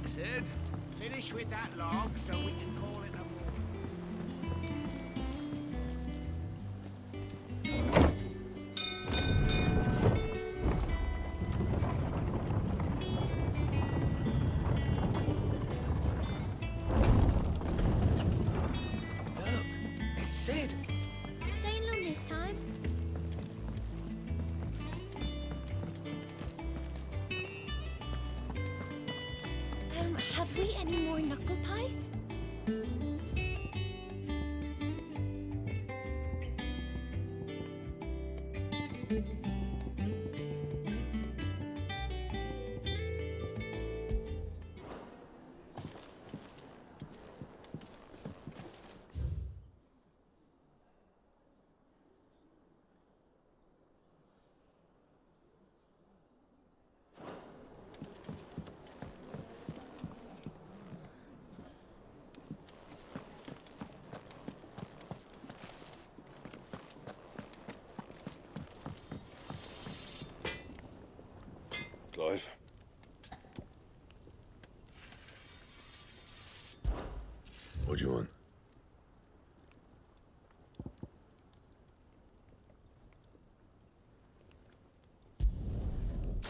Sid. Finish with that log so we can call it a morning. Look, it's Sid. Staying long this time? Have we any more knuckle pies? Clive? What do you want?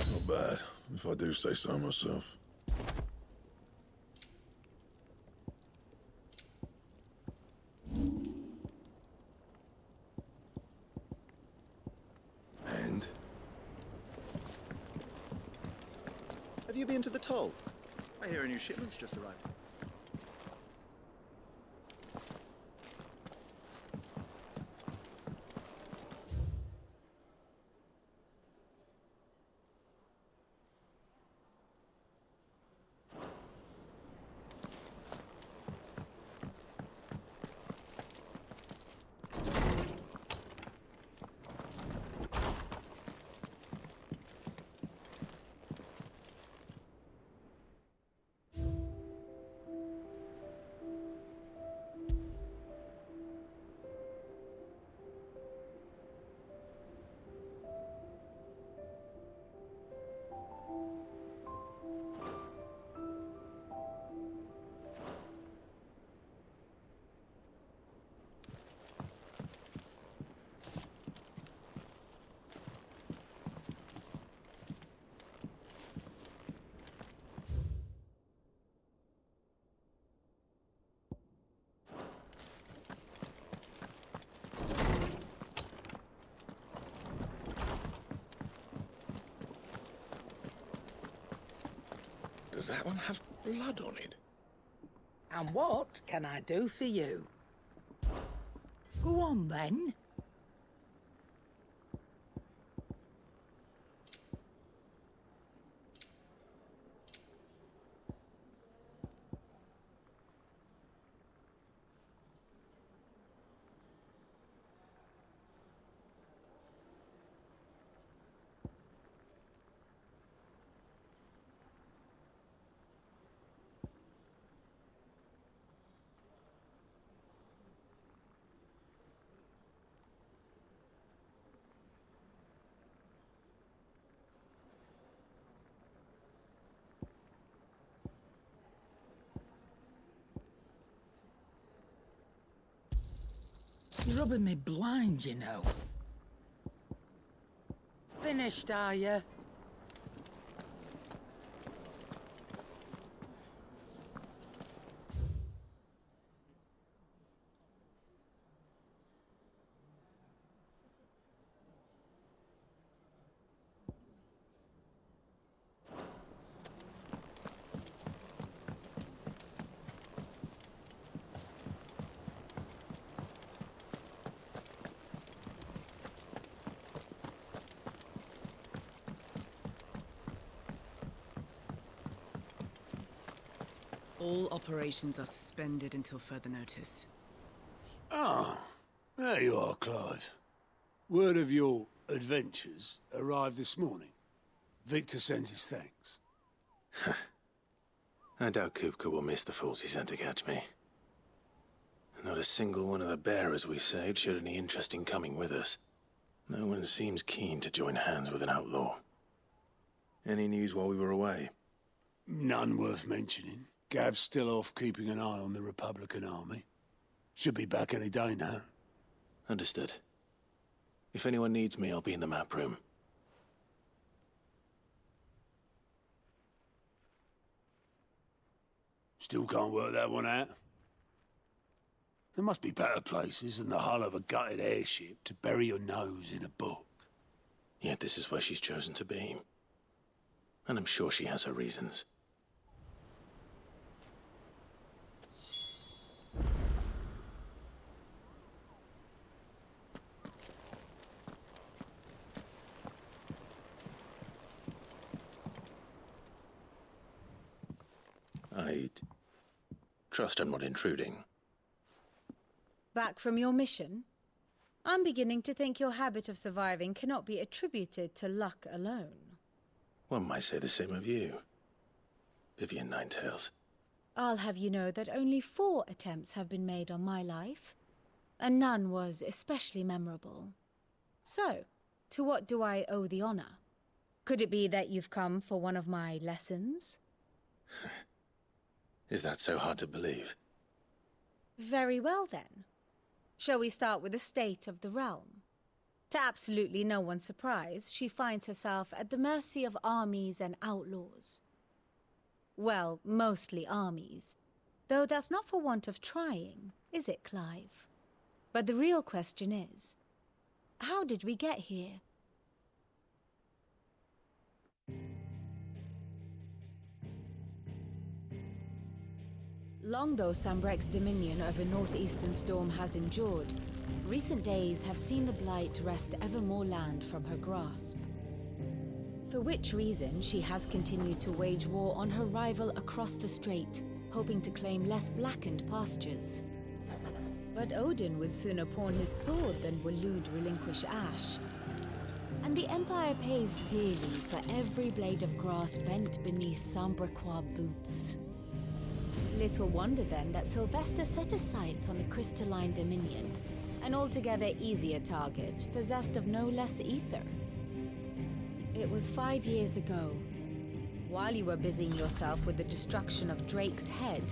Not bad, if I do say so myself. And? Have you been to the toll? I hear a new shipment's just arrived. Does that one have blood on it? And what can I do for you? Go on, then. You're rubbing me blind, you know. Finished, are you? All operations are suspended until further notice. Ah, there you are, Clive. Word of your adventures arrived this morning. Victor sends his thanks. I doubt Kupka will miss the fools he sent to catch me. Not a single one of the bearers we saved showed any interest in coming with us. No one seems keen to join hands with an outlaw. Any news while we were away? None worth mentioning. Gav's still off keeping an eye on the Republican army. Should be back any day now. Understood. If anyone needs me, I'll be in the map room. Still can't work that one out. There must be better places than the hull of a gutted airship to bury your nose in a book. Yet this is where she's chosen to be. And I'm sure she has her reasons. I trust I'm not intruding. Back from your mission? I'm beginning to think your habit of surviving cannot be attributed to luck alone. One might say the same of you, Vivian Ninetails. I'll have you know that only 4 attempts have been made on my life, and none was especially memorable. So, to what do I owe the honor? Could it be that you've come for one of my lessons? Is that so hard to believe? Very well, then. Shall we start with the state of the realm? To absolutely no one's surprise, she finds herself at the mercy of armies and outlaws. Well, mostly armies. Though that's not for want of trying, is it, Clive? But the real question is, how did we get here? Long though Sambrek's dominion over northeastern Storm has endured, recent days have seen the Blight wrest ever more land from her grasp. For which reason she has continued to wage war on her rival across the strait, hoping to claim less blackened pastures. But Odin would sooner pawn his sword than Waloed relinquish Ash. And the Empire pays dearly for every blade of grass bent beneath Sambrequois boots. Little wonder then that Sylvester set his sights on the crystalline dominion, an altogether easier target, possessed of no less ether. It was 5 years ago, while you were busying yourself with the destruction of Drake's head,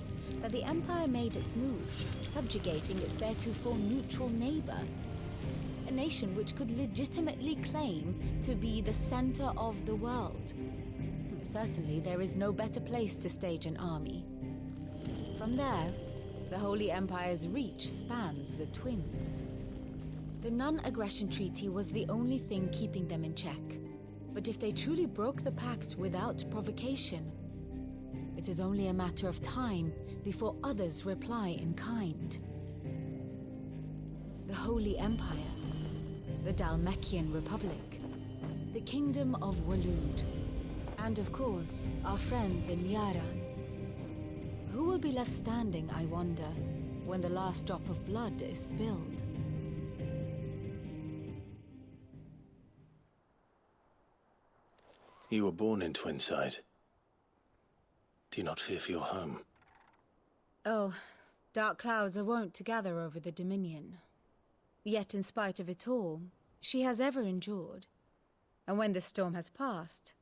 that the Empire made its move, subjugating its theretofore neutral neighbor. A nation which could legitimately claim to be the center of the world. Certainly, there is no better place to stage an army. From there, the Holy Empire's reach spans the Twins. The non-aggression treaty was the only thing keeping them in check. But if they truly broke the pact without provocation, it is only a matter of time before others reply in kind. The Holy Empire, the Dhalmekian Republic, the Kingdom of Waloed, and of course, our friends in Yaran. Who will be left standing, I wonder, when the last drop of blood is spilled? You were born in Twinside. Do you not fear for your home? Oh, dark clouds are wont to gather over the Dominion. Yet in spite of it all, she has ever endured. And when the storm has passed,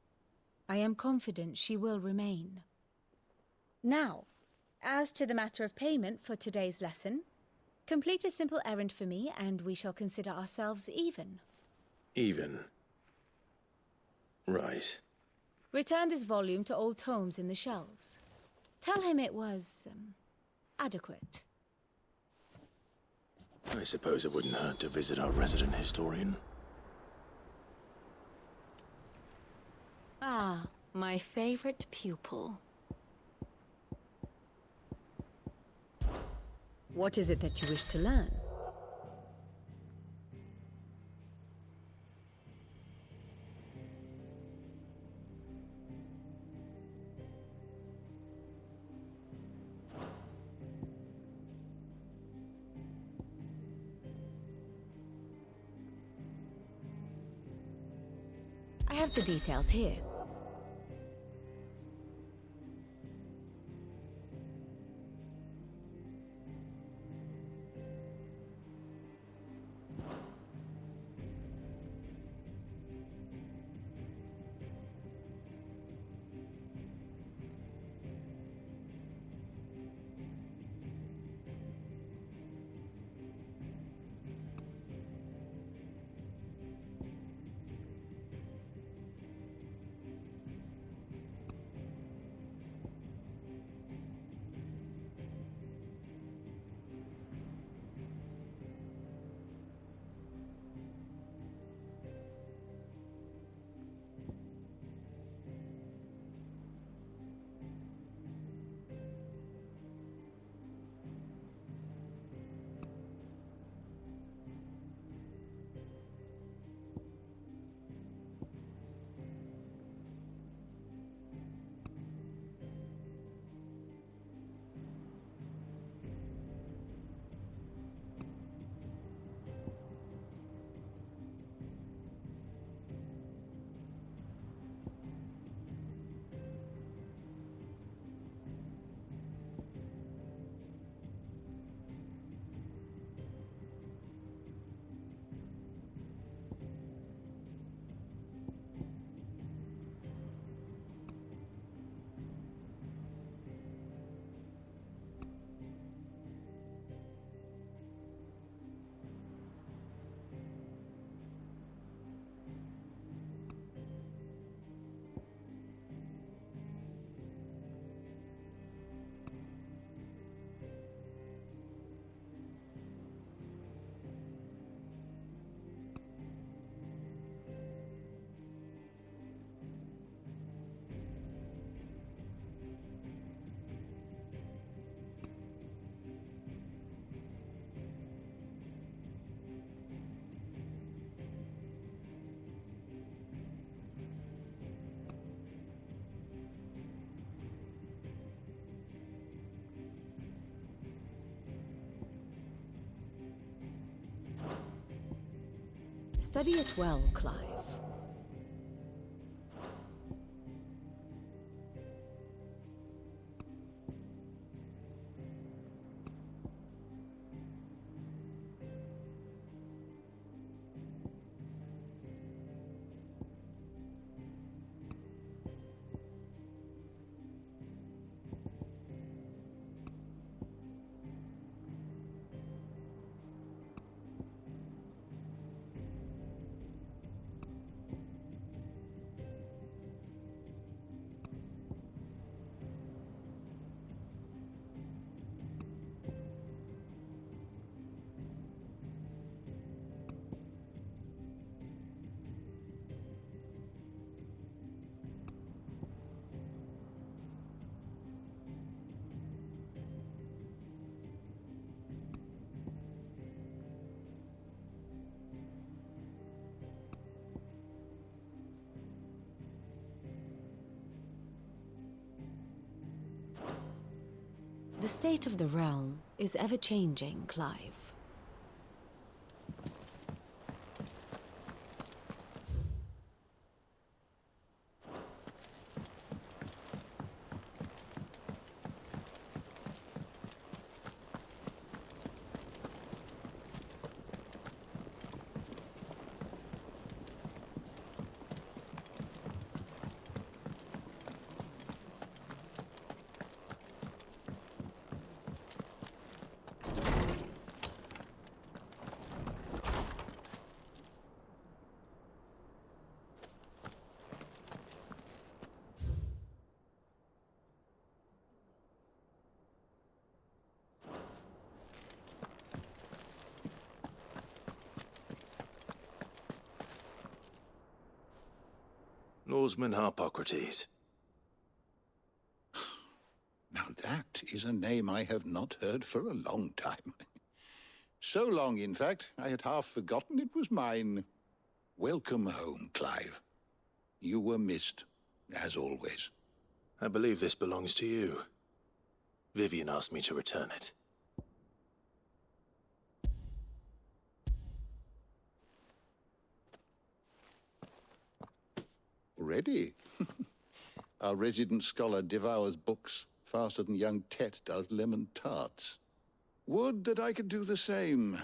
I am confident she will remain. Now, as to the matter of payment for today's lesson, complete a simple errand for me and we shall consider ourselves even. Even? Right. Return this volume to old tomes in the shelves. Tell him it was, adequate. I suppose it wouldn't hurt to visit our resident historian. Ah, my favorite pupil. What is it that you wish to learn? I have the details here. Study it well, Clive. The state of the realm is ever-changing, Clive. Norseman Harpocrates. Now that is a name I have not heard for a long time. So long, in fact, I had half forgotten it was mine. Welcome home, Clive. You were missed, as always. I believe this belongs to you. Vivian asked me to return it. Already? Our resident scholar devours books faster than young Tet does lemon tarts. Would that I could do the same.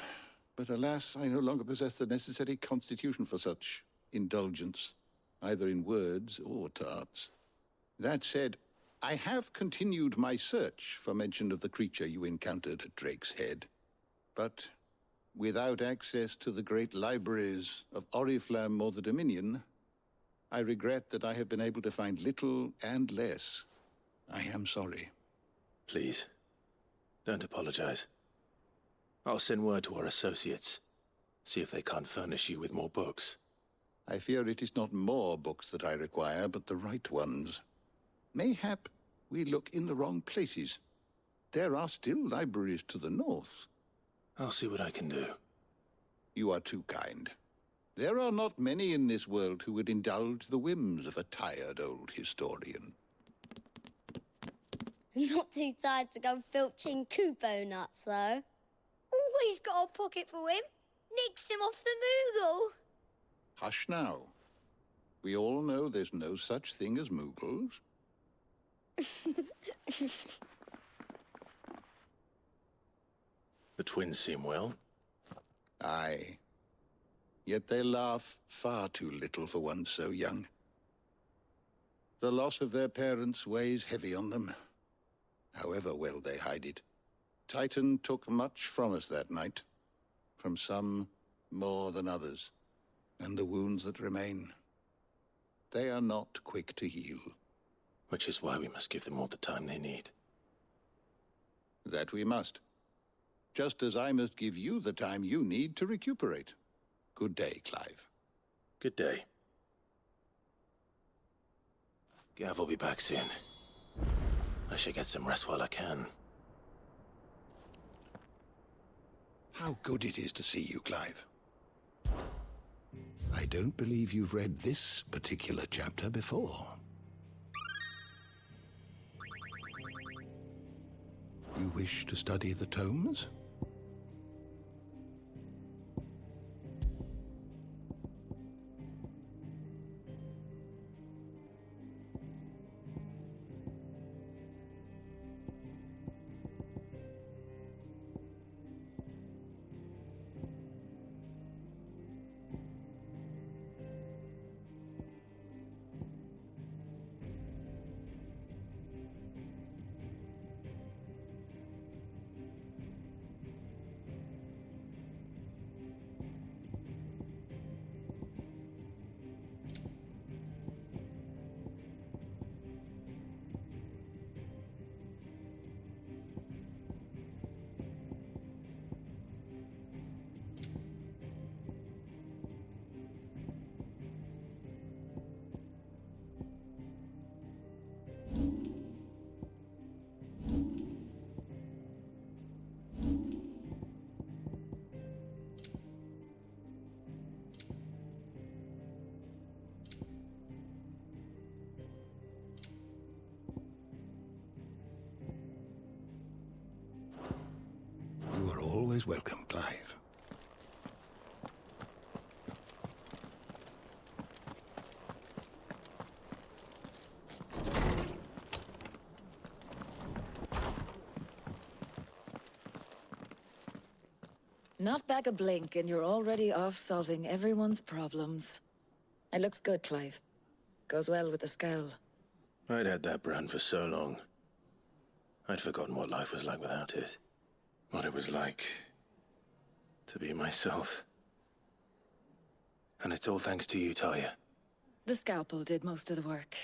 But alas, I no longer possess the necessary constitution for such indulgence, either in words or tarts. That said, I have continued my search for mention of the creature you encountered at Drake's Head. But without access to the great libraries of Oriflamme or the Dominion, I regret that I have been able to find little and less. I am sorry. Please, don't apologize. I'll send word to our associates. See if they can't furnish you with more books. I fear it is not more books that I require, but the right ones. Mayhap we look in the wrong places. There are still libraries to the north. I'll see what I can do. You are too kind. There are not many in this world who would indulge the whims of a tired old historian. Not too tired to go filching Kupo nuts, though. Always got a pocket for him. Nicks him off the Moogle. Hush now. We all know there's no such thing as Moogles. The twins seem well. Aye. Yet they laugh far too little for one so young. The loss of their parents weighs heavy on them, however well they hide it. Titan took much from us that night, from some more than others, and the wounds that remain, they are not quick to heal. Which is why we must give them all the time they need. That we must. Just as I must give you the time you need to recuperate. Good day, Clive. Good day. Gav will be back soon. I should get some rest while I can. How good it is to see you, Clive. I don't believe you've read this particular chapter before. You wish to study the tomes? always welcome, Clive. Not back a blink, and you're already off solving everyone's problems. It looks good, Clive. Goes well with the scowl. I'd had that brand for so long. I'd forgotten what life was like without it. What it was like to be myself. And it's all thanks to you, Talia. The scalpel did most of the work.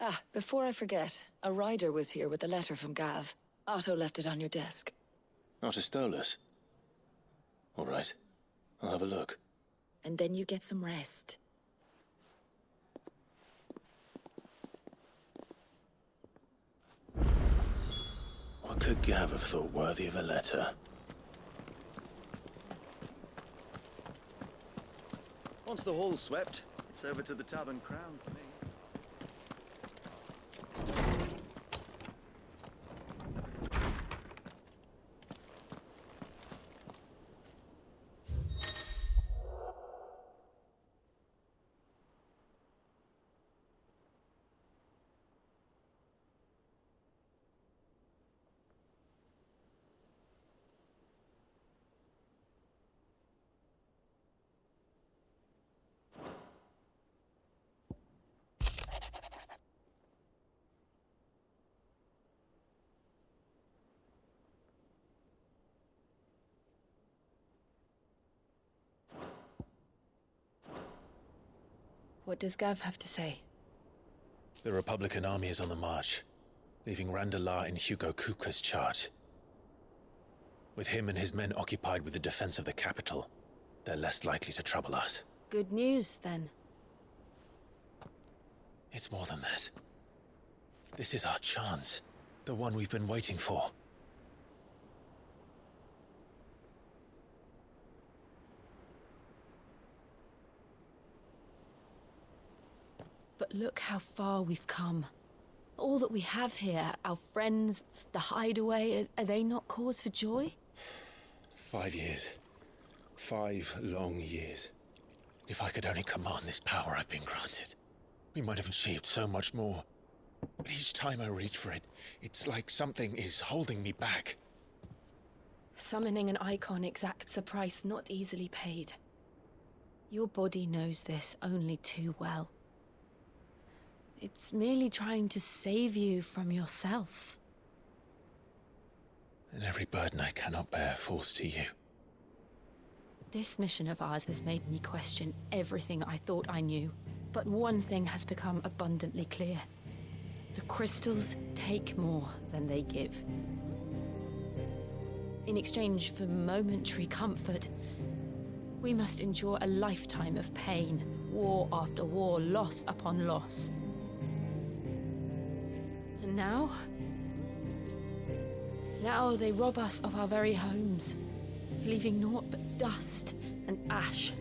Ah, before I forget, a rider was here with a letter from Gav. Otto left it on your desk. Not a stolus. All right, I'll have a look. And then you get some rest. What could Gav have thought worthy of a letter? Once the hall's swept, it's over to the Tavern Crown for me. What does Gav have to say? The Republican army is on the march, leaving Randalar in Hugo Kuka's charge. With him and his men occupied with the defense of the capital, they're less likely to trouble us. Good news, then. It's more than that. This is our chance. The one we've been waiting for. But look how far we've come. All that we have here, our friends, the hideaway, are they not cause for joy? 5 years. 5 long years. If I could only command this power I've been granted, we might have achieved so much more. But each time I reach for it, it's like something is holding me back. Summoning an Eikon exacts a price not easily paid. Your body knows this only too well. It's merely trying to save you from yourself. And every burden I cannot bear falls to you. This mission of ours has made me question everything I thought I knew. But one thing has become abundantly clear. The crystals take more than they give. In exchange for momentary comfort, we must endure a lifetime of pain, war after war, loss upon loss. And now they rob us of our very homes, leaving naught but dust and ash.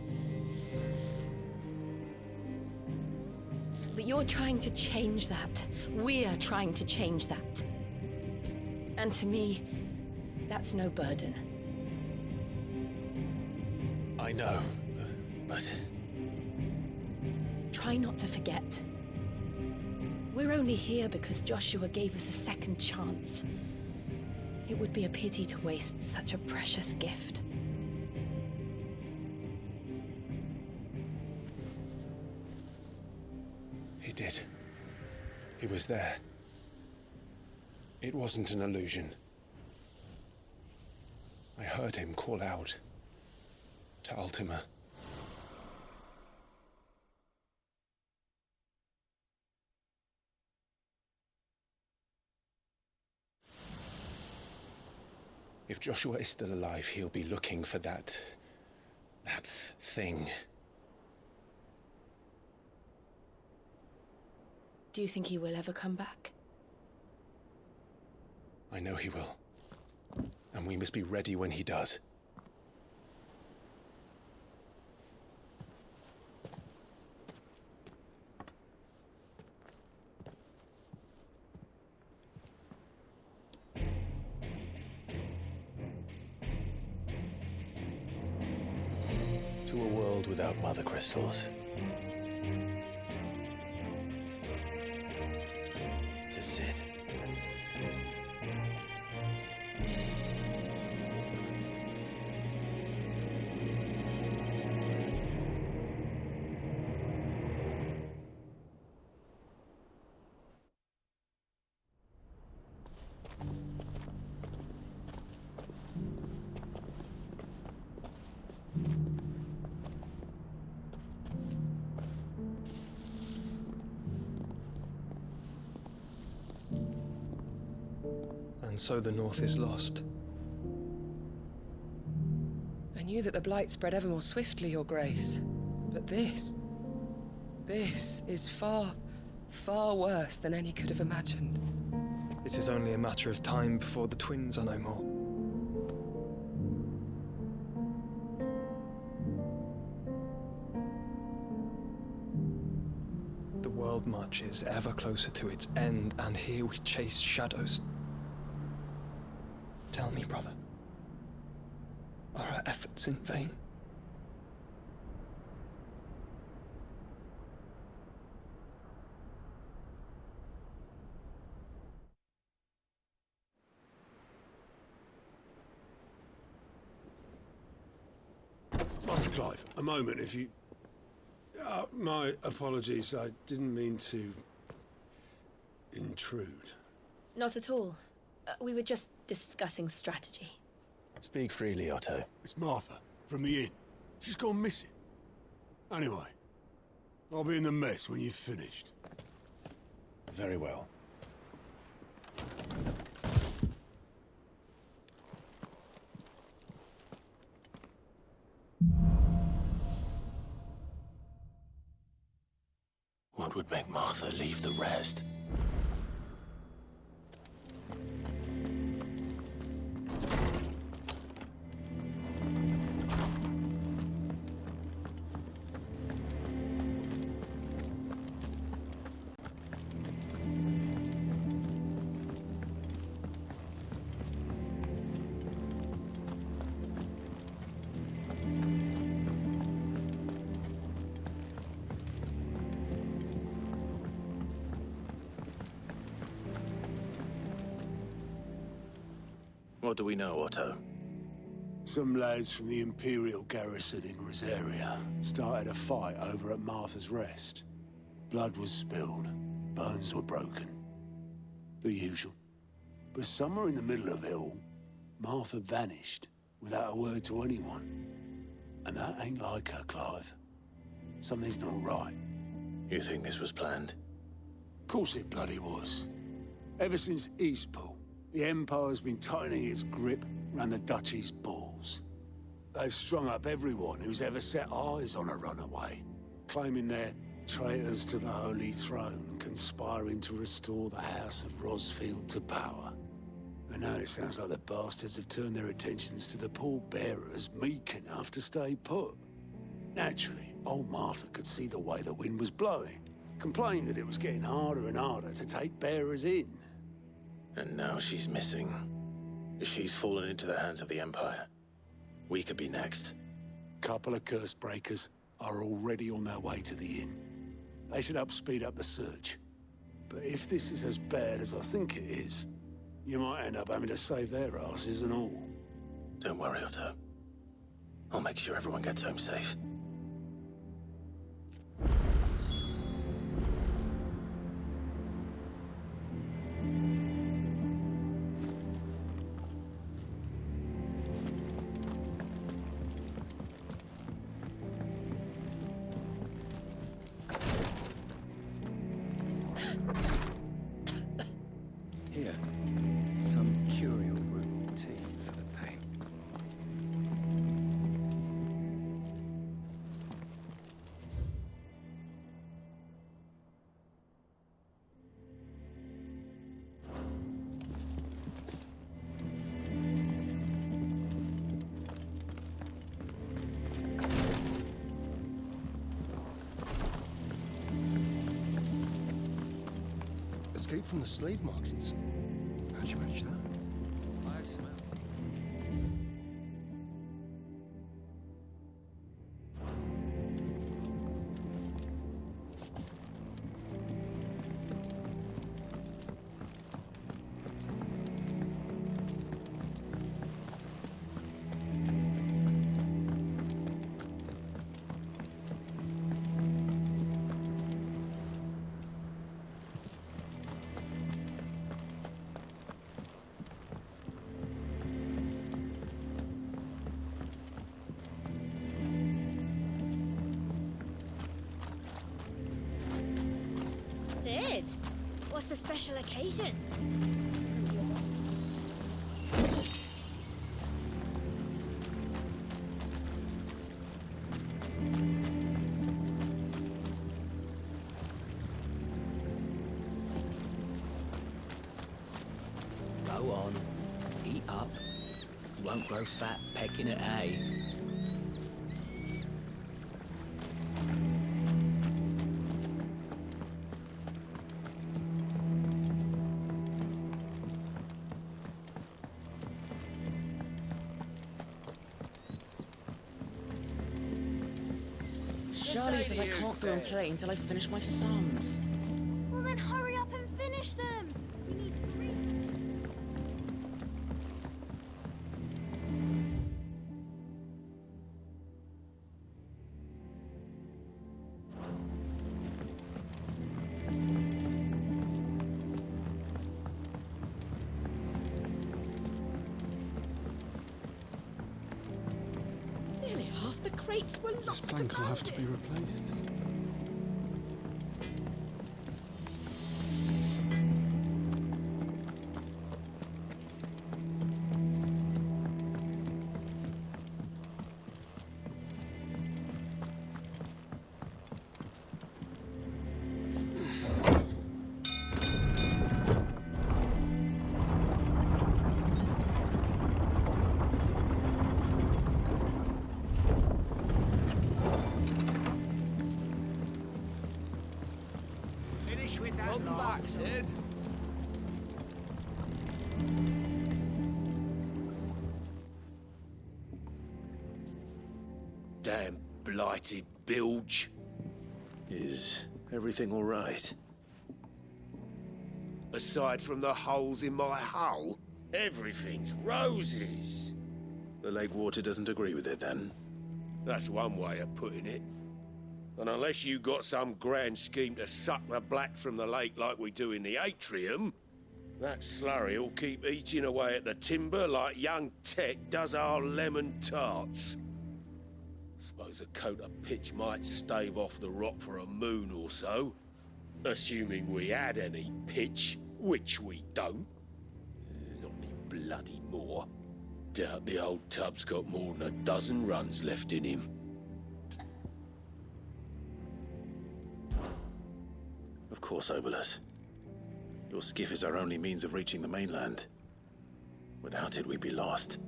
But you're trying to change that. We're trying to change that. And to me, that's no burden. I know, but... Try not to forget. We're only here because Joshua gave us a second chance. It would be a pity to waste such a precious gift. He did. He was there. It wasn't an illusion. I heard him call out to Ultima. If Joshua is still alive, he'll be looking for that thing. Do you think he will ever come back? I know he will. And we must be ready when he does. world without mother crystals. To sit. And so the North is lost. I knew that the Blight spread ever more swiftly, Your Grace. But this is far, far worse than any could have imagined. It is only a matter of time before the twins are no more. The world marches ever closer to its end, and here we chase shadows. Tell me, brother, are our efforts in vain? Master Clive, a moment, if you... my apologies, I didn't mean to... intrude. Not at all. We were just discussing strategy. Speak freely, Otto. It's Martha, from the inn. She's gone missing. Anyway, I'll be in the mess when you've finished. Very well. What would make Martha leave the rest? What do we know, Otto? Some lads from the Imperial garrison in Rosaria started a fight over at Martha's Rest. Blood was spilled, bones were broken. The usual. But somewhere in the middle of it all, Martha vanished without a word to anyone. And that ain't like her, Clive. Something's not right. You think this was planned? Of course it bloody was. Ever since Eastpool, the Empire's been tightening its grip around the Duchy's balls. They've strung up everyone who's ever set eyes on a runaway, claiming they're traitors to the Holy Throne, conspiring to restore the House of Rosfield to power. And now it sounds like the bastards have turned their attentions to the pallbearers meek enough to stay put. Naturally, old Martha could see the way the wind was blowing, complained that it was getting harder and harder to take bearers in. And now she's missing. If she's fallen into the hands of the Empire, we could be next. Couple of curse breakers are already on their way to the inn. They should help speed up the search. But if this is as bad as I think it is, you might end up having to save their asses and all. Don't worry, Otto. I'll make sure everyone gets home safe. Here, some curial root tea for the pain. Escape from the slave markets. How'd you manage that? I've smelled. It's a special occasion. Go on, eat up. You won't grow fat pecking at hay. Charlie says I can't go and play until I finish my sums. Well, then hurry up and finish them. We need three. Nearly half the crates were This lost to plank will have to be bandits. replaced. Finish with that Welcome log. back, Sid. Damn blighted bilge. Is everything all right? Aside from the holes in my hull, everything's roses. The lake water doesn't agree with it, then? That's one way of putting it. And unless you got some grand scheme to suck the black from the lake like we do in the atrium, that slurry'll keep eating away at the timber like young Tech does our lemon tarts. Suppose a coat of pitch might stave off the rock for a moon or so, assuming we had any pitch, which we don't. Not any bloody more. Doubt the old tub's got more than a dozen runs left in him. Of course, Obolus. Your skiff is our only means of reaching the mainland. Without it, we'd be lost.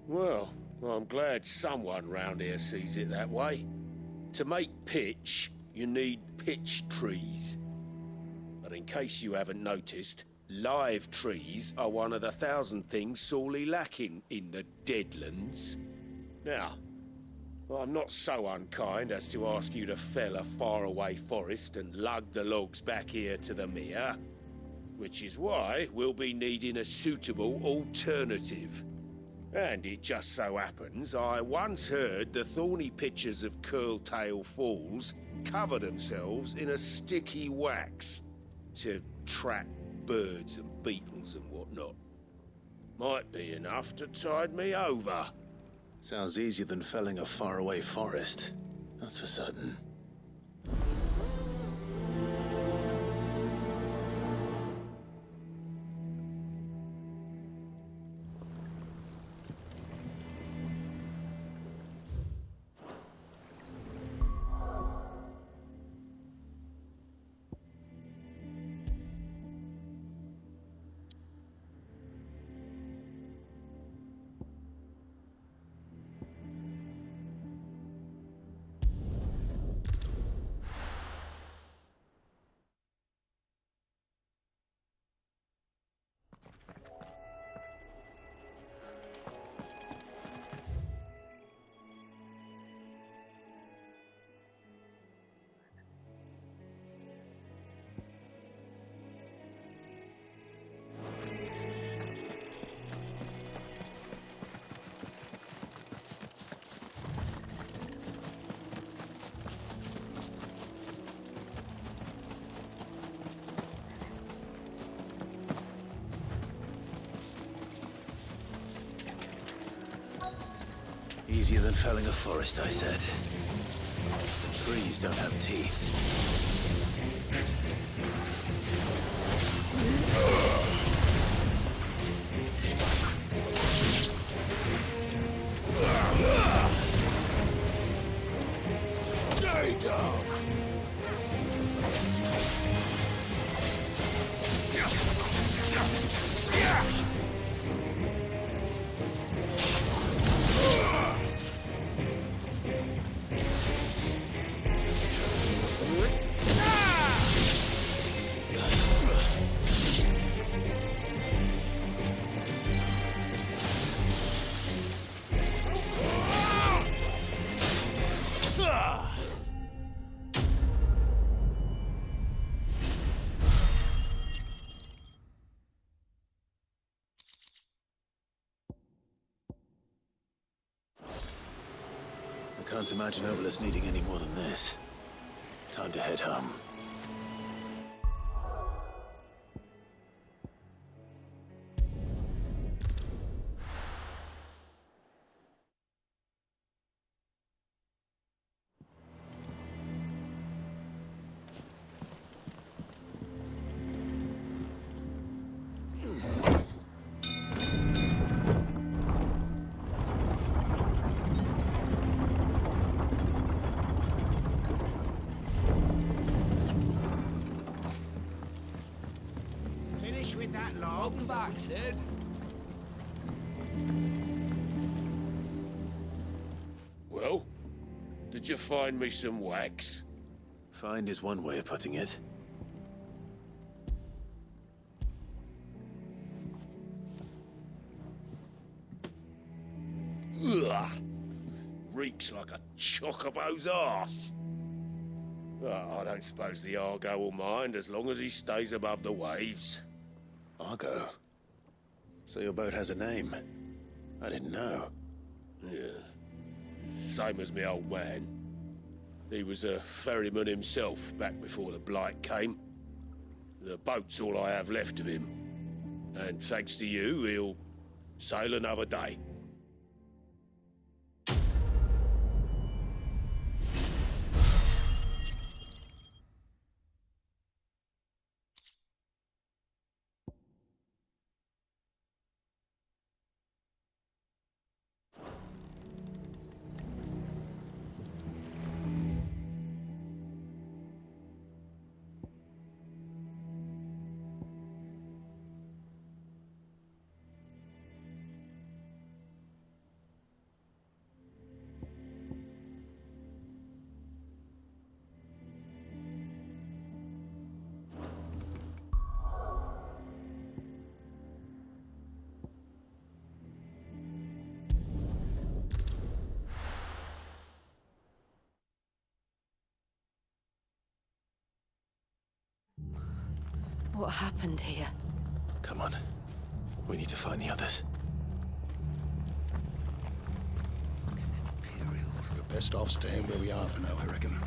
Well, I'm glad someone round here sees it that way. To make pitch, you need pitch trees. But in case you haven't noticed, live trees are one of the 1,000 things sorely lacking in the Deadlands. Now, I'm not so unkind as to ask you to fell a faraway forest and lug the logs back here to the mere, which is why we'll be needing a suitable alternative. And it just so happens I once heard the thorny pitchers of Curltail Falls cover themselves in a sticky wax to trap birds and beetles and whatnot. Might be enough to tide me over. Sounds easier than felling a faraway forest. That's for certain. Easier than felling a forest, I said. The trees don't have teeth. Can't imagine Obelisk needing any more than this. Time to head home. Finish with that log. Welcome back, Sid. Well, did you find me some wax? Find is one way of putting it. Ugh! Reeks like a chocobo's arse. Oh, I don't suppose the Argo will mind as long as he stays above the waves. Argo? So your boat has a name? I didn't know. Yeah. Same as me old man. He was a ferryman himself back before the Blight came. The boat's all I have left of him. And thanks to you, he'll sail another day. What happened here? Come on. We need to find the others. We're best off staying where we are for now, I reckon.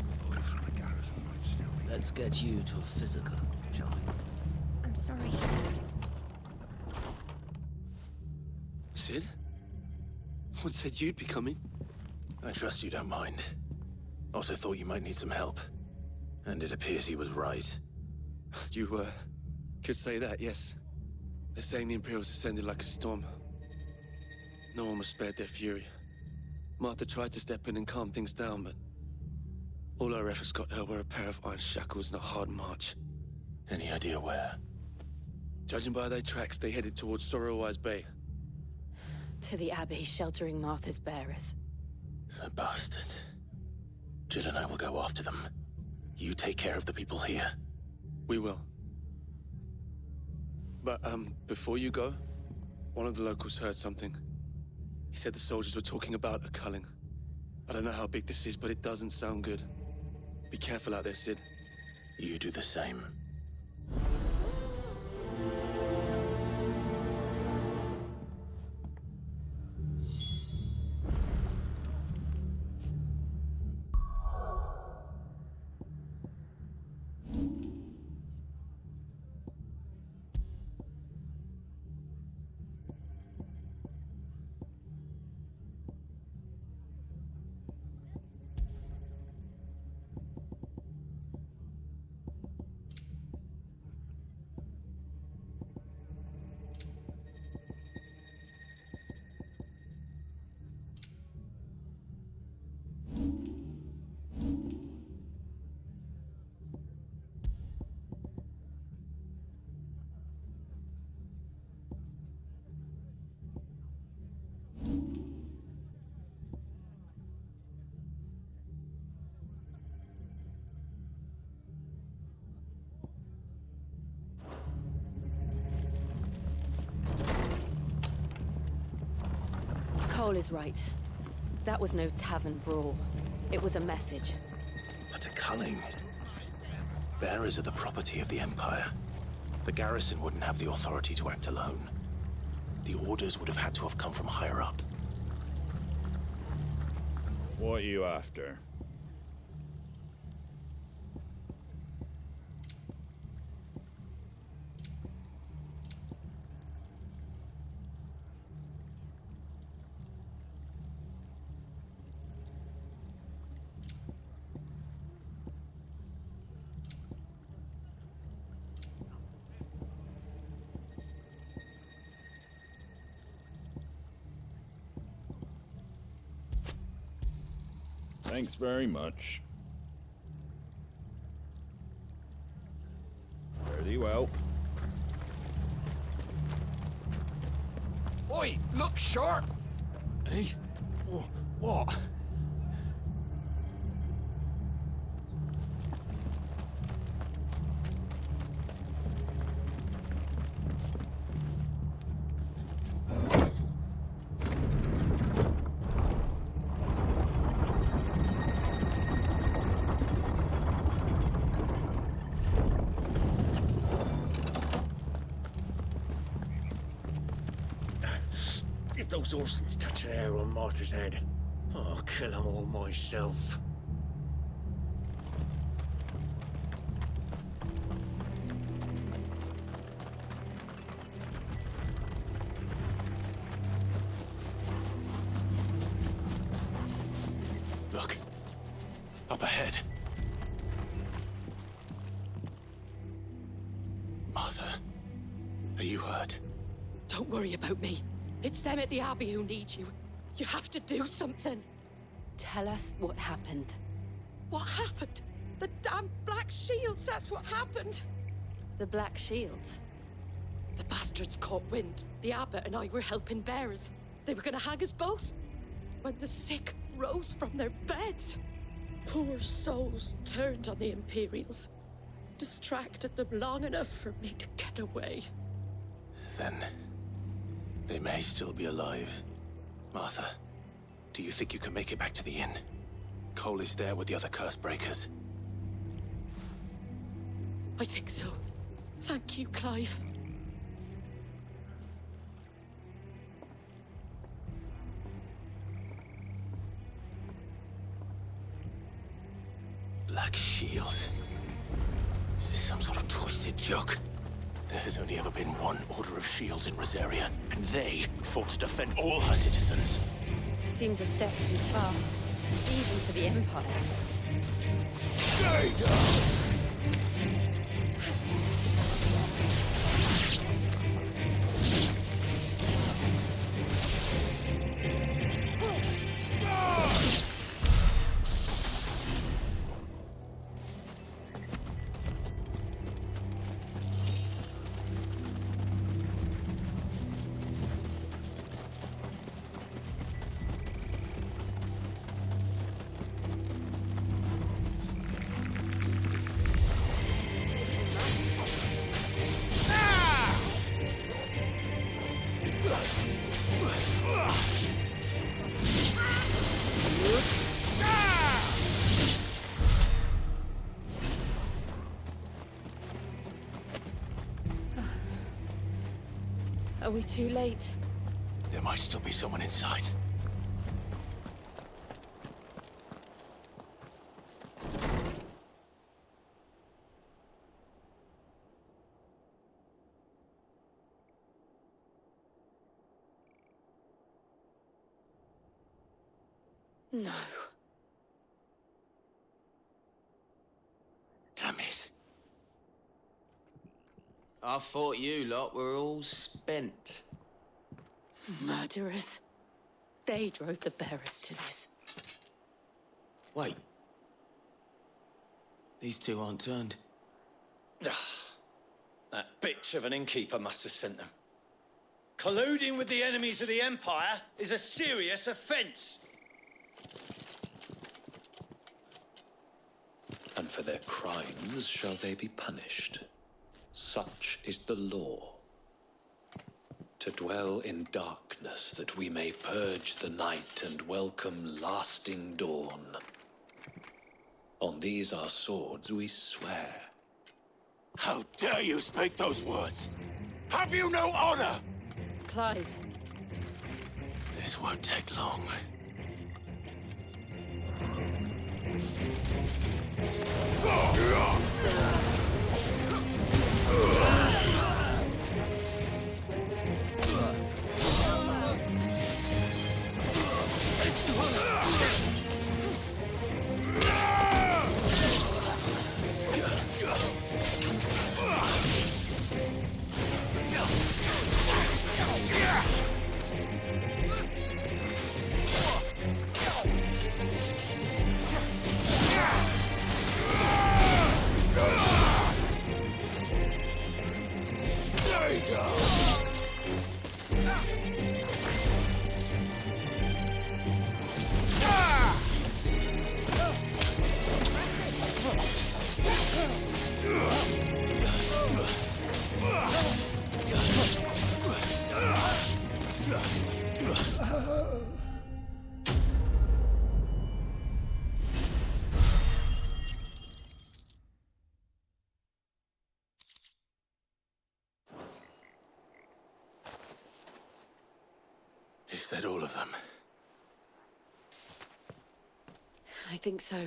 The boy from the garrison might still be... Let's get you to a physical, shall we? I'm sorry. Sid? What said you'd be coming? I trust you don't mind. Also thought you might need some help. And it appears he was right. You, could say that, yes. They're saying the Imperials ascended like a storm. No one was spared their fury. Martha tried to step in and calm things down, but all our efforts got her were a pair of iron shackles and a hard march. Any idea where? Judging by their tracks, they headed towards Sorrowwise Bay. To the Abbey, sheltering Martha's bearers. The bastards. Jill and I will go after them. You take care of the people here. We will. But, before you go, one of the locals heard something. He said the soldiers were talking about a culling. I don't know how big this is, but it doesn't sound good. Be careful out there, Sid. You do the same. Cole is right. That was no tavern brawl. It was a message. But a culling. Bearers are the property of the Empire. The garrison wouldn't have the authority to act alone. The orders would have had to have come from higher up. What are you after? Thanks very much. Very well. Oi, look sharp! Eh? What? If those Orsons touch an hair on Martha's head, I'll kill them all myself. Look. Up ahead. Martha, are you hurt? Don't worry about me. It's them at the Abbey who need you. You have to do something. Tell us what happened. What happened? The damn Black Shields, that's what happened. The Black Shields? The bastards caught wind. The Abbot and I were helping bearers. They were gonna hang us both. When the sick rose from their beds. Poor souls turned on the Imperials. Distracted them long enough for me to get away. Then they may still be alive. Martha, do you think you can make it back to the inn? Cole is there with the other curse breakers. I think so. Thank you, Clive. Black Shields? Is this some sort of twisted joke? There has only ever been one Order of Shields in Rosaria, and they fought to defend all her citizens. Seems a step too far, even for the Empire. Stay down! Are we too late? There might still be someone inside. No. Damn it. I thought you lot were all spent. Murderers. They drove the bearers to this. Wait. These two aren't turned. That bitch of an innkeeper must have sent them. Colluding with the enemies of the Empire is a serious offense. And for their crimes shall they be punished. Such is the law. To dwell in darkness that we may purge the night and welcome lasting dawn. On these our swords we swear. How dare you speak those words? Have you no honor? Clive. This won't take long. Is that all of them? I think so.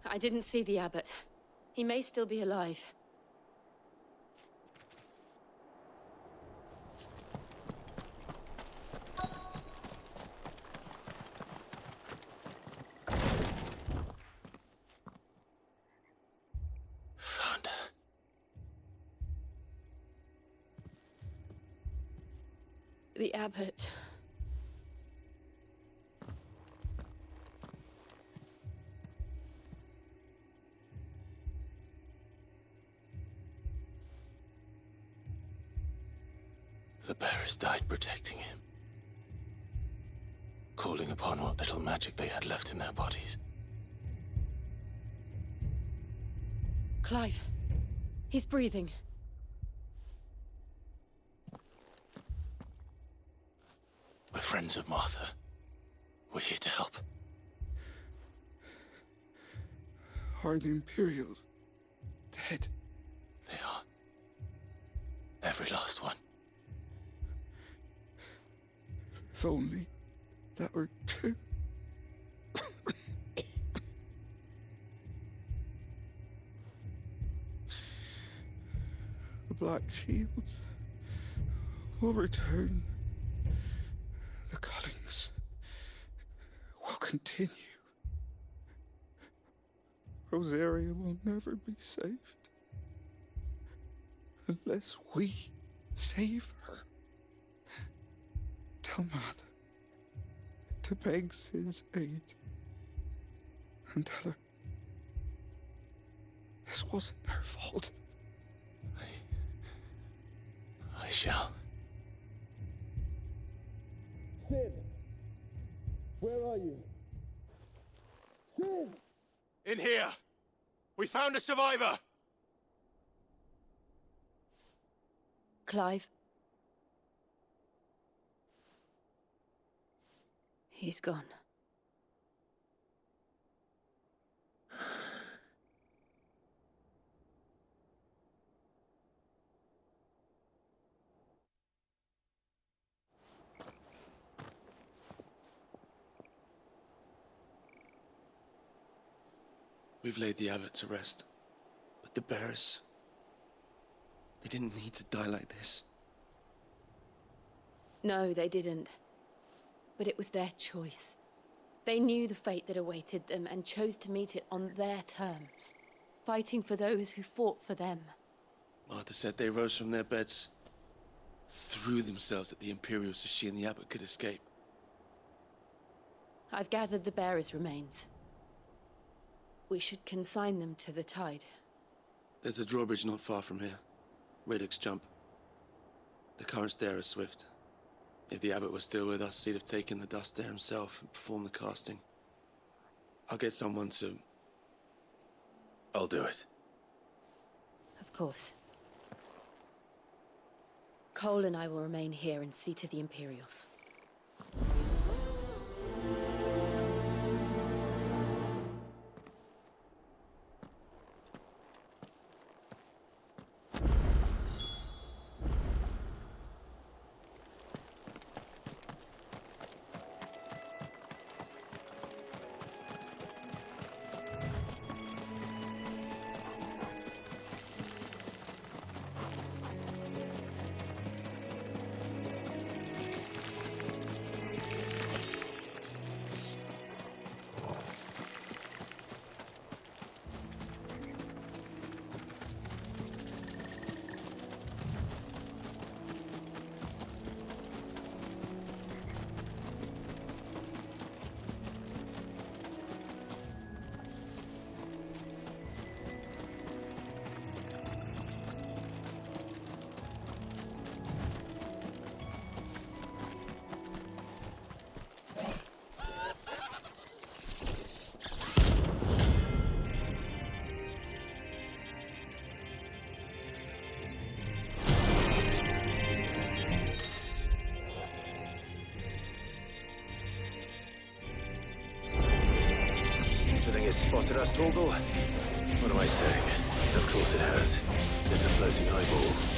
I didn't see the abbot. He may still be alive. Found her. The abbot. The bearers died protecting him. Calling upon what little magic they had left in their bodies. Clive. He's breathing. We're friends of Martha. We're here to help. Are the Imperials dead? They are. Every last one. If only that were true. The Black Shields will return. The cullings will continue. Rosaria will never be saved unless we save her. Tell Matt to beg Sid's aid and tell her this wasn't her fault. I shall. Sid! Where are you? Sid! In here! We found a survivor! Clive. He's gone. We've laid the abbot to rest. But the bearers... they didn't need to die like this. No, they didn't. But it was their choice. They knew the fate that awaited them and chose to meet it on their terms, fighting for those who fought for them. Martha said they rose from their beds, threw themselves at the Imperials so she and the abbot could escape. I've gathered the bearers' remains. We should consign them to the tide. There's a drawbridge not far from here. Radix Jump. The currents there are swift. If the abbot was still with us, he'd have taken the dust there himself and performed the casting. I'll get someone to... I'll do it. Of course. Cole and I will remain here and see to the Imperials. Spotted us, Torgal? What am I saying? Of course it has. It's a floating eyeball.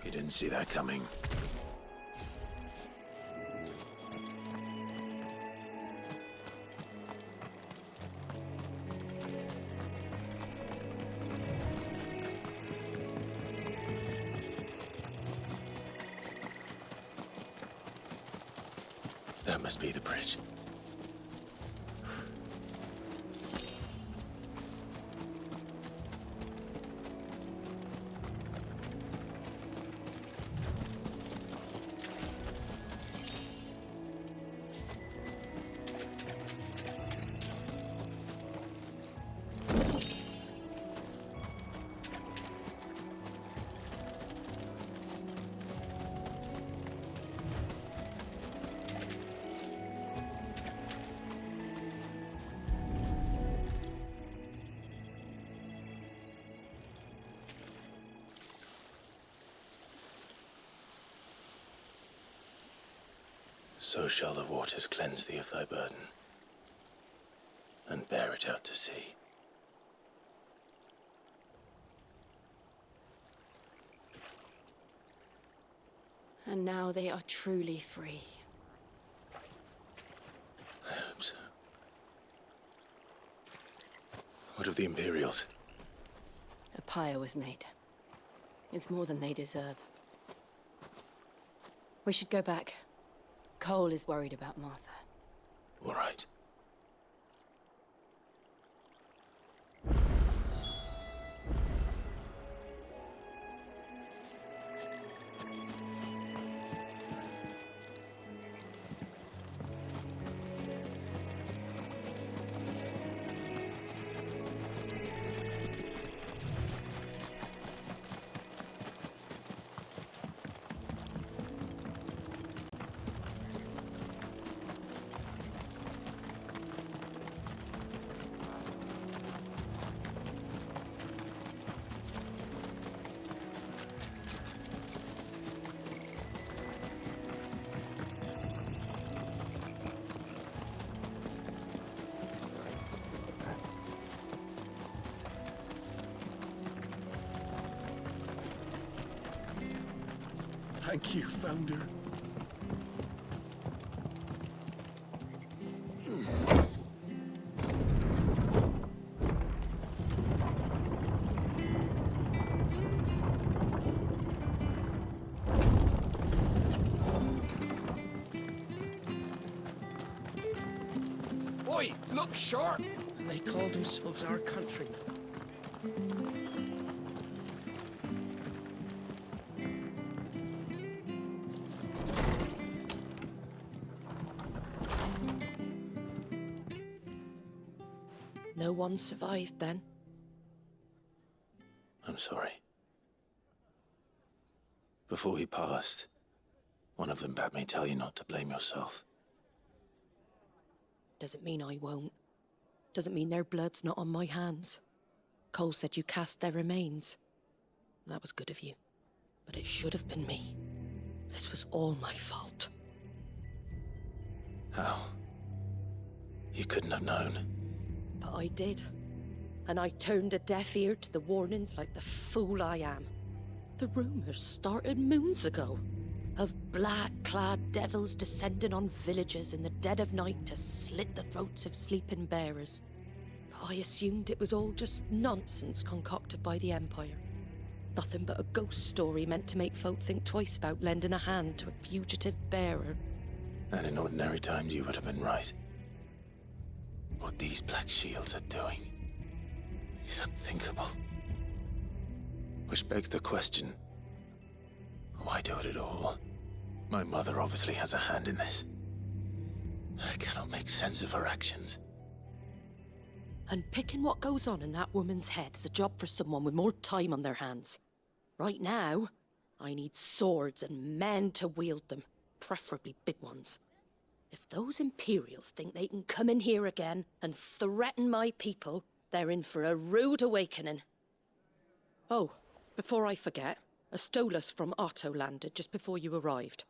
You didn't see that coming. That must be the bridge. So shall the waters cleanse thee of thy burden. and bear it out to sea. And now they are truly free. I hope so. What of the Imperials? A pyre was made. It's more than they deserve. We should go back. Cole is worried about Martha. All right. Thank you, Founder. Oi, look sharp! They call themselves our countrymen. No one survived then? I'm sorry. Before he passed, one of them bade me tell you not to blame yourself. Doesn't mean I won't. Doesn't mean their blood's not on my hands. Cole said you cast their remains. That was good of you. But it should have been me. This was all my fault. How? You couldn't have known. But I did. And I turned a deaf ear to the warnings like the fool I am. The rumors started moons ago. Of black-clad devils descending on villages in the dead of night to slit the throats of sleeping bearers. But I assumed it was all just nonsense concocted by the Empire. Nothing but a ghost story meant to make folk think twice about lending a hand to a fugitive bearer. And in ordinary times you would have been right. What these Black Shields are doing is unthinkable. Which begs the question, why do it at all? My mother obviously has a hand in this. I cannot make sense of her actions. And picking what goes on in that woman's head is a job for someone with more time on their hands. Right now, I need swords and men to wield them, preferably big ones. If those Imperials think they can come in here again and threaten my people, they're in for a rude awakening. Oh, before I forget, a Stolas from Otto landed just before you arrived.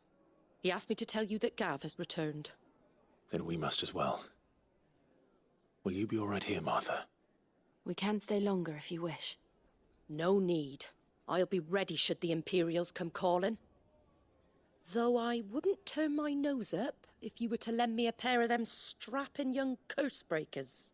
He asked me to tell you that Gav has returned. Then we must as well. Will you be all right here, Martha? We can stay longer if you wish. No need. I'll be ready should the Imperials come calling. Though I wouldn't turn my nose up if you were to lend me a pair of them strapping young curse-breakers.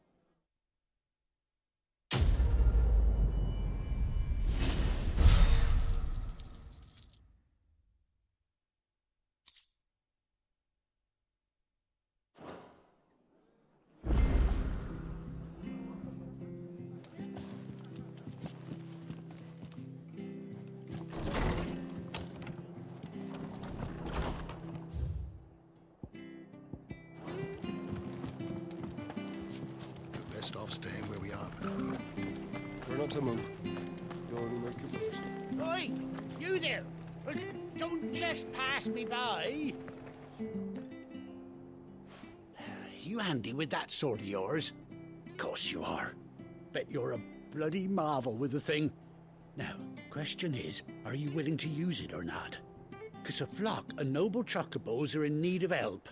Best off staying where we are for now. Try not to move. You'll only make it worse. Oi! You there! Don't just pass me by! You handy with that sword of yours? Course you are. Bet you're a bloody marvel with the thing. Now, question is, are you willing to use it or not? 'Cause a flock of noble chocobos are in need of help.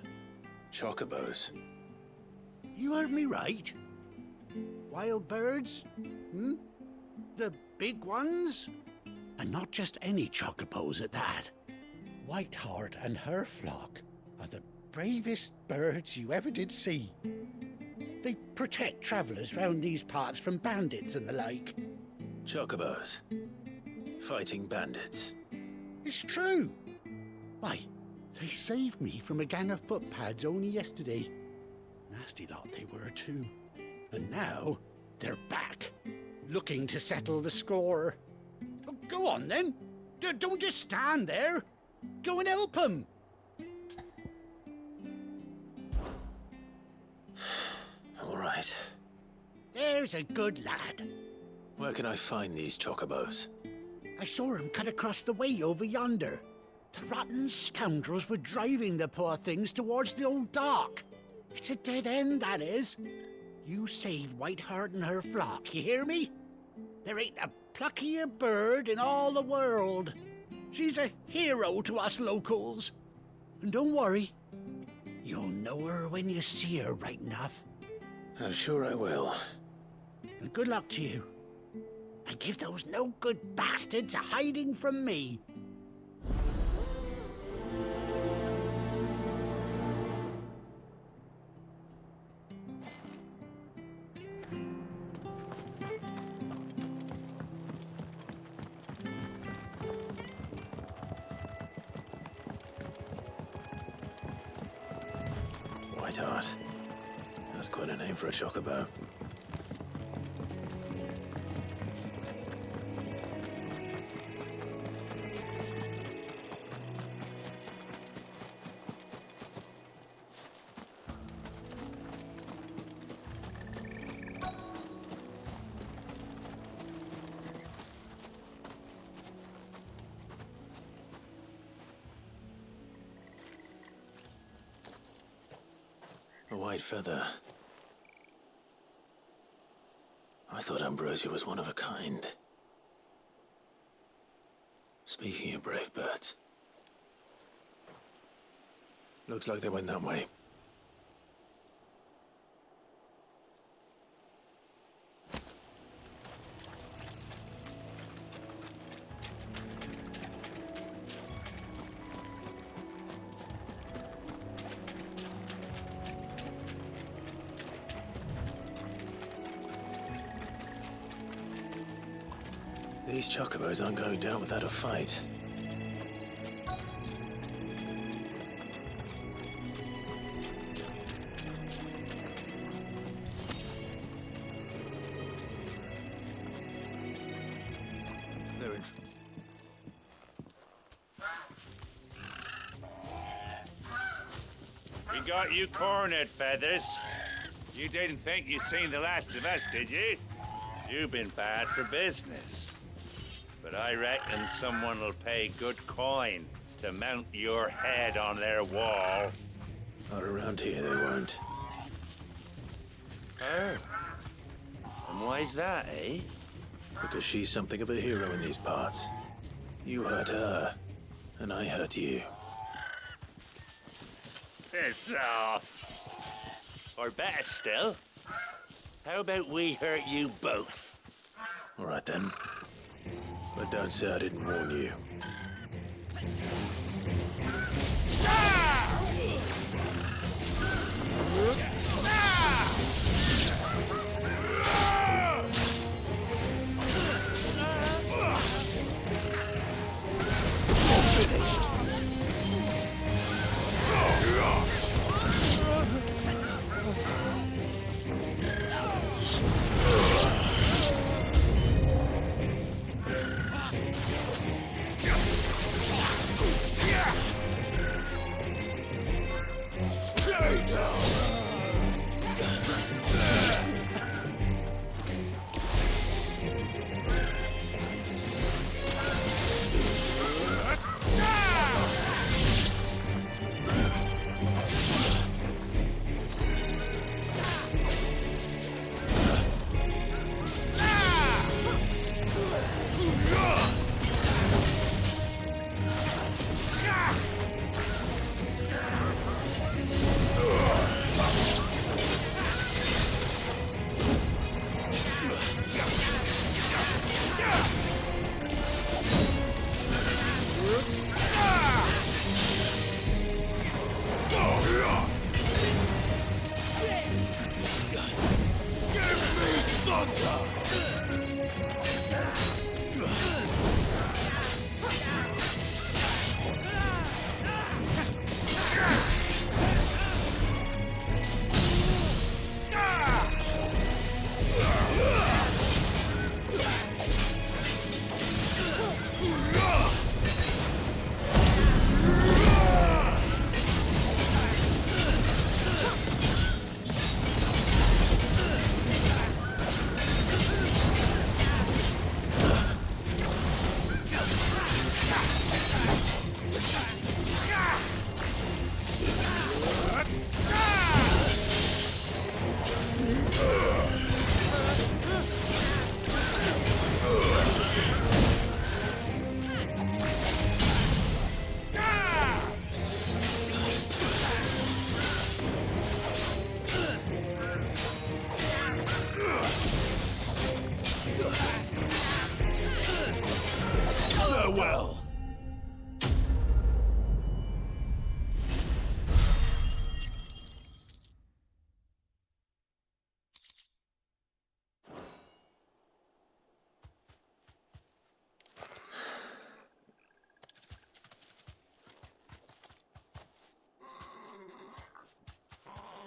Chocobos? You heard me right. wild birds? The big ones? And not just any chocobos at that. Whiteheart and her flock are the bravest birds you ever did see. They protect travellers round these parts from bandits and the like. Chocobos. Fighting bandits. It's true. Why, they saved me from a gang of footpads only yesterday. Nasty lot they were too. And now, they're back, looking to settle the score. Well, go on then. Don't just stand there. Go and help them. All right. There's a good lad. Where can I find these chocobos? I saw him cut across the way over yonder. The rotten scoundrels were driving the poor things towards the old dock. It's a dead end, that is. You save Whiteheart and her flock, you hear me? There ain't a pluckier bird in all the world. She's a hero to us locals. And don't worry, you'll know her when you see her right enough. I'm sure I will. And good luck to you. And give those no-good bastards a hiding from me. Whiteheart. That's quite a name for a chocobo. A white feather. I thought Ambrosia was one of a kind. Speaking of brave birds. Looks like they went that way. These chocobos aren't going down without a fight. They're in. We got you cornered, Feathers. You didn't think you'd seen the last of us, did you? You've been bad for business. But I reckon someone will pay good coin to mount your head on their wall. Not around here, they won't. Oh. And why's that, eh? Because she's something of a hero in these parts. You hurt her, and I hurt you. Piss off. Or better still, how about we hurt you both? All right, then. But don't say I didn't warn you. Finished.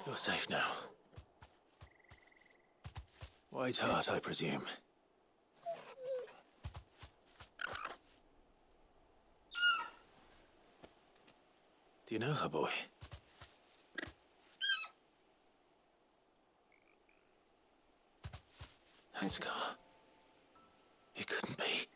You're safe now. White Hart, I presume. Do you know her, boy? That scar. It couldn't be.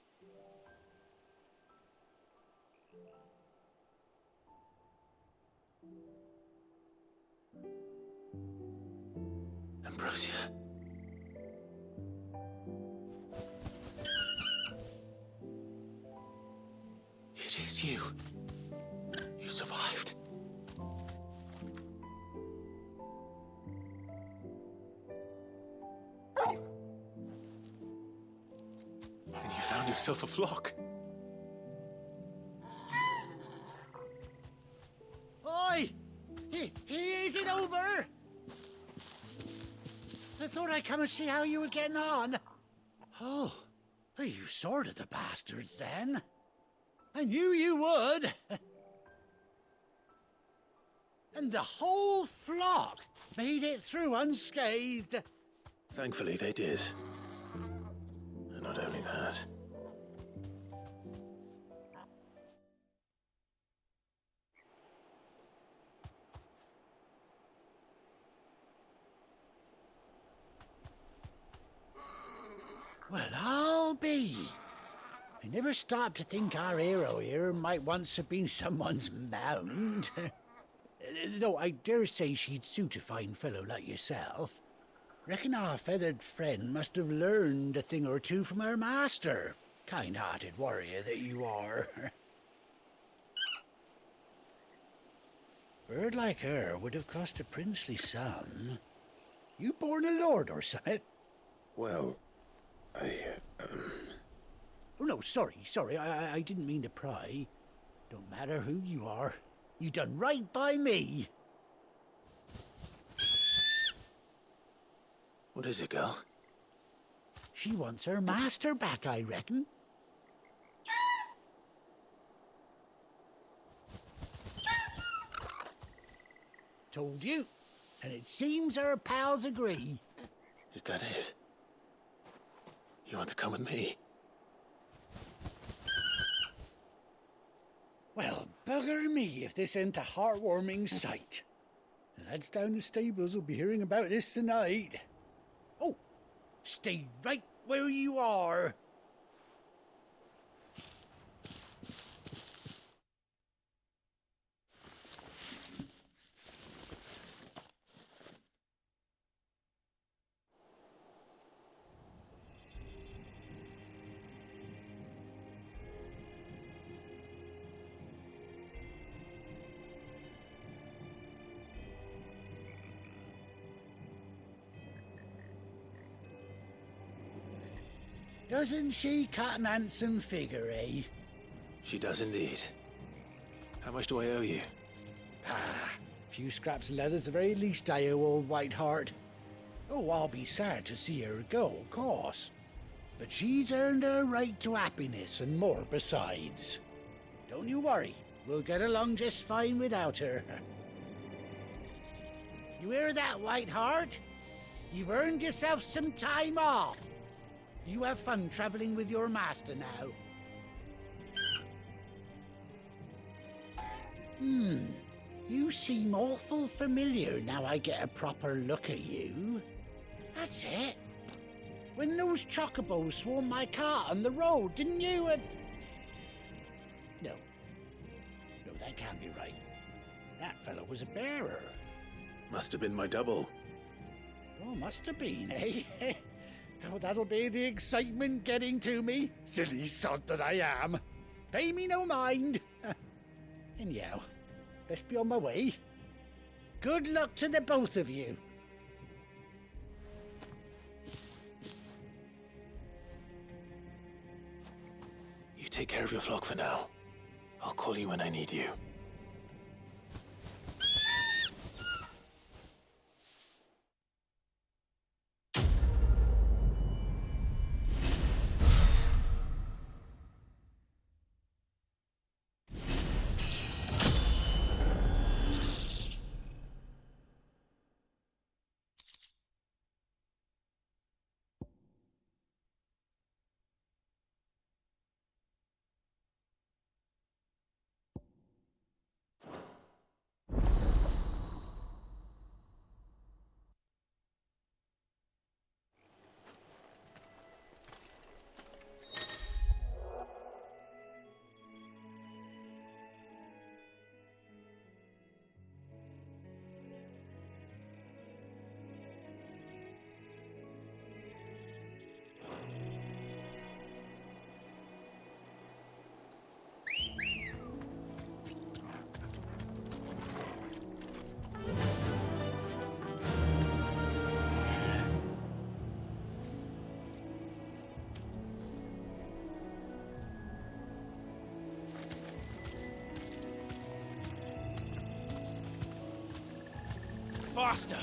Ambrosia. It is you. You survived. And you found yourself a flock. Oi! Is it over? I thought I'd come and see how you were getting on. Oh, you sorted the bastards then. I knew you would. And the whole flock made it through unscathed. Thankfully, they did. And not only that. Well, I'll be. I never stopped to think our hero here might once have been someone's mount. Though I dare say she'd suit a fine fellow like yourself. Reckon our feathered friend must have learned a thing or two from her master. Kind-hearted warrior that you are. Bird like her would have cost a princely sum. You born a lord or something? Well, Oh, no, sorry. I didn't mean to pry. Don't matter who you are. You done right by me. What is it, girl? She wants her master back, I reckon. Told you. And it seems her pals agree. Is that it? You want to come with me? Well, bugger me if this ain't a heartwarming sight. The lads down the stables will be hearing about this tonight. Oh, stay right where you are. Doesn't she cut an handsome figure, eh? She does indeed. How much do I owe you? Ah, a few scraps of leather's the very least I owe old Whiteheart. Oh, I'll be sad to see her go, of course. But she's earned her right to happiness and more besides. Don't you worry, we'll get along just fine without her. You hear that, Whiteheart? You've earned yourself some time off. You have fun traveling with your master now. You seem awful familiar now I get a proper look at you. That's it. When those chocobos swarmed my cart on the road, didn't you? No, that can't be right. That fellow was a bearer. Must have been my double. Oh, must have been, eh? Oh, that'll be the excitement getting to me. Silly sod that I am. Pay me no mind. Anyhow, best be on my way. Good luck to the both of you. You take care of your flock for now. I'll call you when I need you. faster!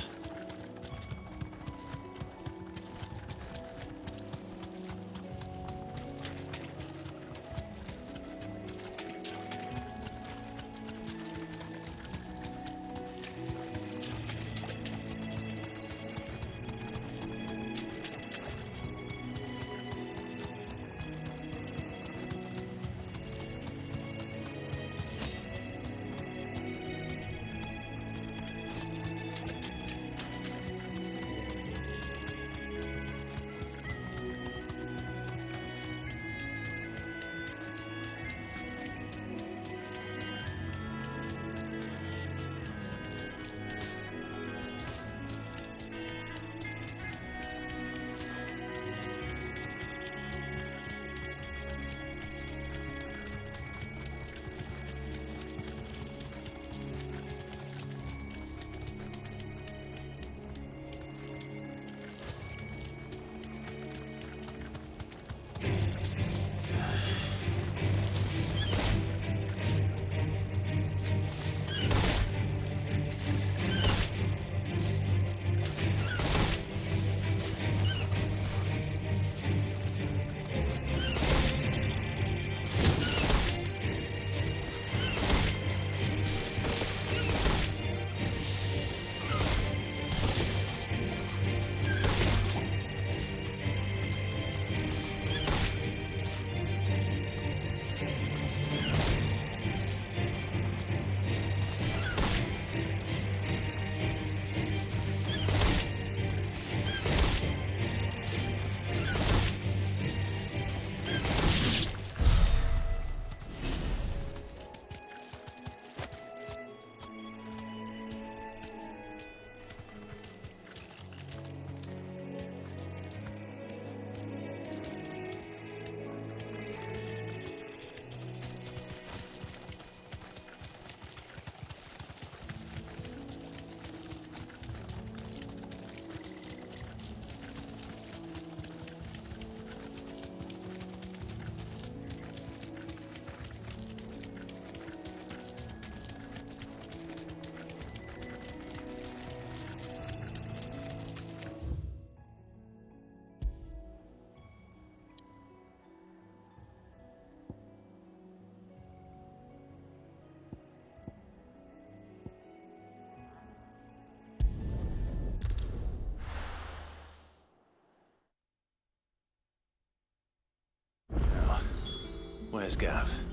Where's Gav?